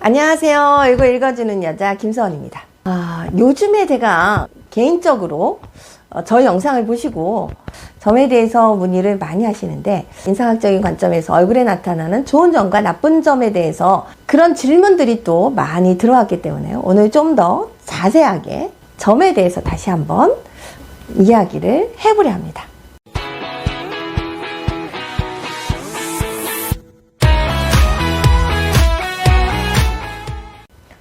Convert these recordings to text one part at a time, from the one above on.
안녕하세요. 이거 읽어주는 여자 김서원입니다. 요즘에 제가 개인적으로 저희 영상을 보시고 점에 대해서 문의를 많이 하시는데, 인상학적인 관점에서 얼굴에 나타나는 좋은 점과 나쁜 점에 대해서 그런 질문들이 또 많이 들어왔기 때문에 오늘 좀 더 자세하게 점에 대해서 다시 한번 이야기를 해보려 합니다.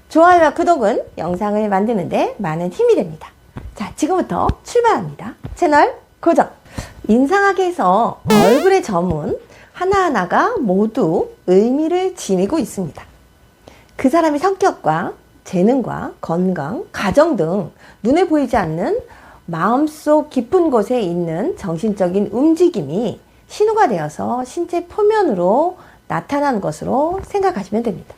좋아요와 구독은 영상을 만드는데 많은 힘이 됩니다. 자, 지금부터 출발합니다. 채널 고정! 인상학에서 얼굴의 점은 하나하나가 모두 의미를 지니고 있습니다. 그 사람의 성격과 재능과 건강, 가정 등 눈에 보이지 않는 마음속 깊은 곳에 있는 정신적인 움직임이 신호가 되어서 신체 표면으로 나타나는 것으로 생각하시면 됩니다.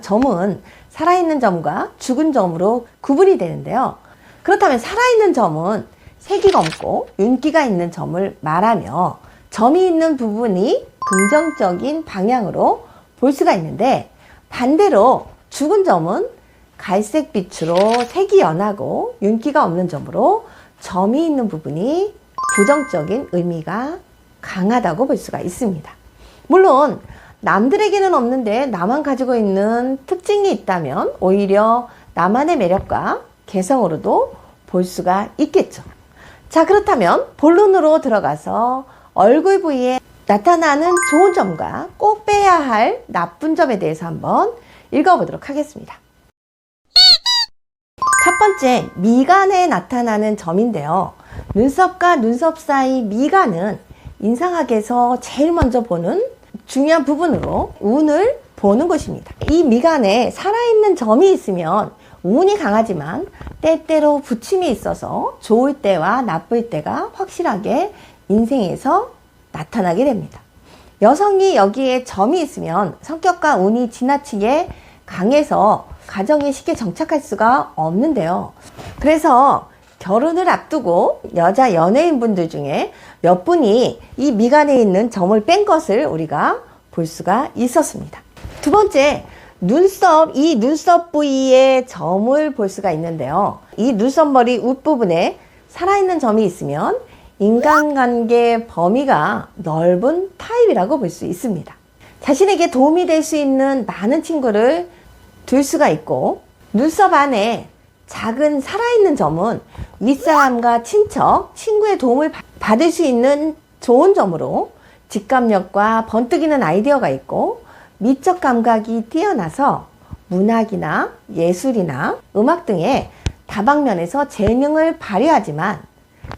점은 살아있는 점과 죽은 점으로 구분이 되는데요. 그렇다면 살아있는 점은 색이 검고 윤기가 있는 점을 말하며, 점이 있는 부분이 긍정적인 방향으로 볼 수가 있는데, 반대로 죽은 점은 갈색 빛으로 색이 연하고 윤기가 없는 점으로 점이 있는 부분이 부정적인 의미가 강하다고 볼 수가 있습니다. 물론 남들에게는 없는데 나만 가지고 있는 특징이 있다면 오히려 나만의 매력과 개성으로도 볼 수가 있겠죠. 자, 그렇다면 본론으로 들어가서 얼굴 부위에 나타나는 좋은 점과 꼭 빼야 할 나쁜 점에 대해서 한번 읽어보도록 하겠습니다. 첫 번째, 미간에 나타나는 점인데요. 눈썹과 눈썹 사이 미간은 인상학에서 제일 먼저 보는 중요한 부분으로 운을 보는 것입니다. 이 미간에 살아있는 점이 있으면 운이 강하지만 때때로 부침이 있어서 좋을 때와 나쁠 때가 확실하게 인생에서 나타나게 됩니다. 여성이 여기에 점이 있으면 성격과 운이 지나치게 강해서 가정에 쉽게 정착할 수가 없는데요. 그래서 결혼을 앞두고 여자 연예인분들 중에 몇 분이 이 미간에 있는 점을 뺀 것을 우리가 볼 수가 있었습니다. 두 번째, 이 눈썹 부위에 점을 볼 수가 있는데요. 이 눈썹머리 윗부분에 살아있는 점이 있으면 인간관계 범위가 넓은 타입이라고 볼 수 있습니다. 자신에게 도움이 될 수 있는 많은 친구를 둘 수가 있고, 눈썹 안에 작은 살아있는 점은 윗사람과 친척, 친구의 도움을 받을 수 있는 좋은 점으로 직감력과 번뜩이는 아이디어가 있고 미적 감각이 뛰어나서 문학이나 예술이나 음악 등의 다방면에서 재능을 발휘하지만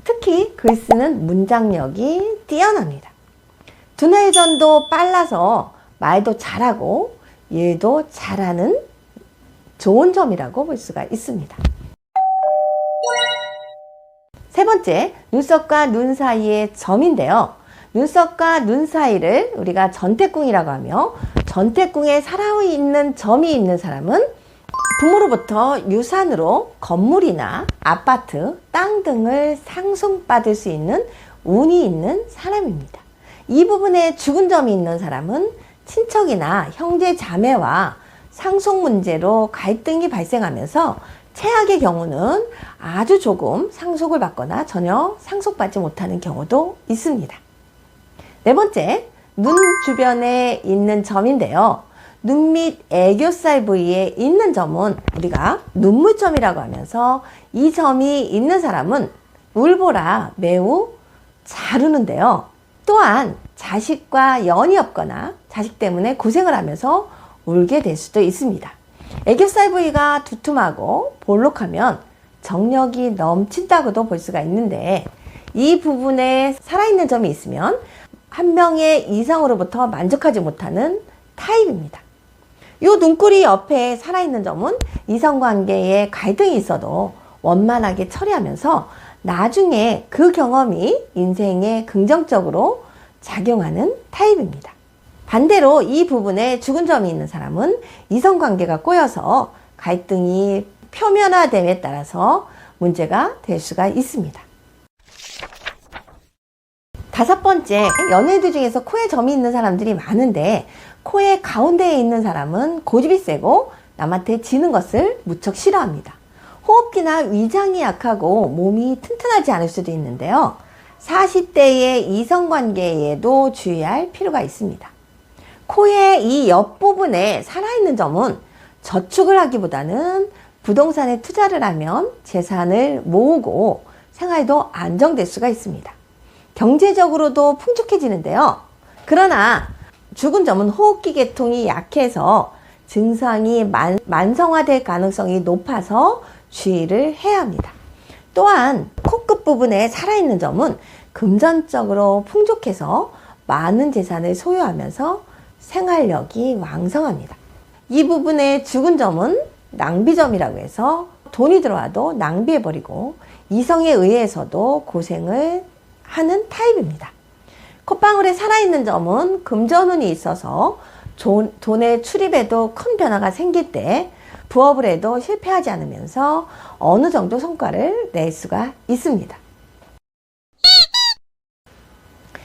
특히 글 쓰는 문장력이 뛰어납니다. 두뇌 회전도 빨라서 말도 잘하고 일도 잘하는 좋은 점이라고 볼 수가 있습니다. 세 번째, 눈썹과 눈 사이의 점인데요. 눈썹과 눈 사이를 우리가 전태궁이라고 하며, 전태궁에 살아있는 점이 있는 사람은 부모로부터 유산으로 건물이나 아파트, 땅 등을 상속받을 수 있는 운이 있는 사람입니다. 이 부분에 죽은 점이 있는 사람은 친척이나 형제 자매와 상속 문제로 갈등이 발생하면서 최악의 경우는 아주 조금 상속을 받거나 전혀 상속받지 못하는 경우도 있습니다. 네 번째, 눈 주변에 있는 점인데요. 눈 밑 애교살 부위에 있는 점은 우리가 눈물점이라고 하면서, 이 점이 있는 사람은 울보라 매우 잘 우는데요. 또한 자식과 연이 없거나 자식 때문에 고생을 하면서 울게 될 수도 있습니다. 애교살 부위가 두툼하고 볼록하면 정력이 넘친다고도 볼 수가 있는데, 이 부분에 살아있는 점이 있으면 한 명의 이성으로부터 만족하지 못하는 타입입니다. 이 눈꼬리 옆에 살아있는 점은 이성관계에 갈등이 있어도 원만하게 처리하면서 나중에 그 경험이 인생에 긍정적으로 작용하는 타입입니다. 반대로 이 부분에 죽은 점이 있는 사람은 이성관계가 꼬여서 갈등이 표면화됨에 따라서 문제가 될 수가 있습니다. 다섯 번째, 연예인들 중에서 코에 점이 있는 사람들이 많은데, 코의 가운데에 있는 사람은 고집이 세고 남한테 지는 것을 무척 싫어합니다. 호흡기나 위장이 약하고 몸이 튼튼하지 않을 수도 있는데요. 40대의 이성관계에도 주의할 필요가 있습니다. 코의 이 옆부분에 살아있는 점은 저축을 하기보다는 부동산에 투자를 하면 재산을 모으고 생활도 안정될 수가 있습니다. 경제적으로도 풍족해지는데요. 그러나 죽은 점은 호흡기 계통이 약해서 증상이 만성화될 가능성이 높아서 주의를 해야 합니다. 또한 코끝 부분에 살아있는 점은 금전적으로 풍족해서 많은 재산을 소유하면서 생활력이 왕성합니다. 이 부분에 죽은 점은 낭비점이라고 해서 돈이 들어와도 낭비해버리고 이성에 의해서도 고생을 하는 타입입니다. 콧방울에 살아있는 점은 금전운이 있어서 돈의 출입에도 큰 변화가 생길 때 부업을 해도 실패하지 않으면서 어느 정도 성과를 낼 수가 있습니다.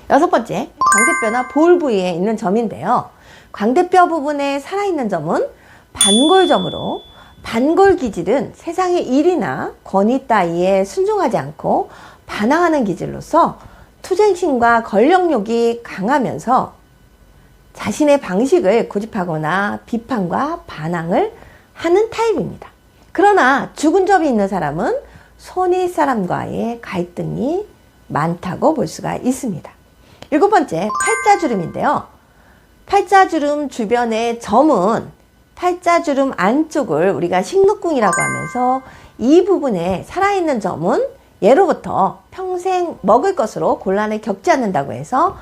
6번째, 광대뼈나 볼 부위에 있는 점인데요. 광대뼈 부분에 살아있는 점은 반골점으로, 반골 기질은 세상의 일이나 권위 따위에 순종하지 않고 반항하는 기질로서 투쟁심과 권력욕이 강하면서 자신의 방식을 고집하거나 비판과 반항을 하는 타입입니다. 그러나 죽은 점이 있는 사람은 손윗 사람과의 갈등이 많다고 볼 수가 있습니다. 7번째, 팔자주름인데요. 팔자주름 주변의 점은 팔자주름 안쪽을 우리가 식목궁이라고 하면서 이 부분에 살아있는 점은 예로부터 평생 먹을 것으로 곤란을 겪지 않는다고 해서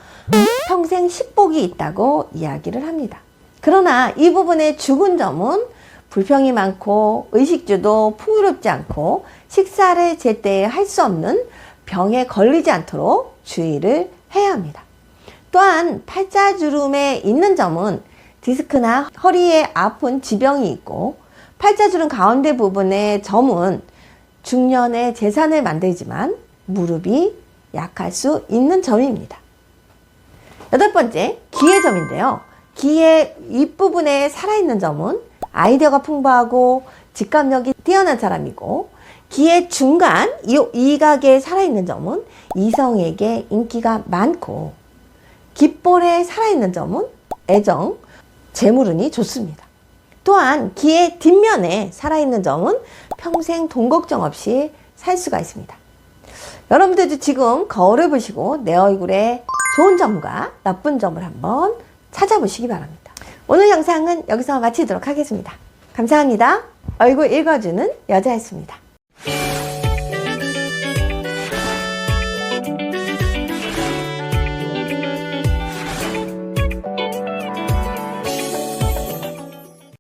평생 식복이 있다고 이야기를 합니다. 그러나 이 부분에 죽은 점은 불평이 많고 의식주도 풍요롭지 않고 식사를 제때 할 수 없는 병에 걸리지 않도록 주의를 해야 합니다. 또한 팔자주름에 있는 점은 디스크나 허리에 아픈 지병이 있고 팔자주름 가운데 부분의 점은 중년에 재산을 만들지만 무릎이 약할 수 있는 점입니다. 8번째, 귀의 점인데요. 귀의 윗부분에 살아있는 점은 아이디어가 풍부하고 직감력이 뛰어난 사람이고 귀의 중간 이각에 살아있는 점은 이성에게 인기가 많고 귓볼에 살아있는 점은 애정, 재물운이 좋습니다. 또한 귀의 뒷면에 살아있는 점은 평생 돈 걱정 없이 살 수가 있습니다. 여러분들도 지금 거울을 보시고 내 얼굴에 좋은 점과 나쁜 점을 한번 찾아보시기 바랍니다. 오늘 영상은 여기서 마치도록 하겠습니다. 감사합니다. 얼굴 읽어주는 여자였습니다.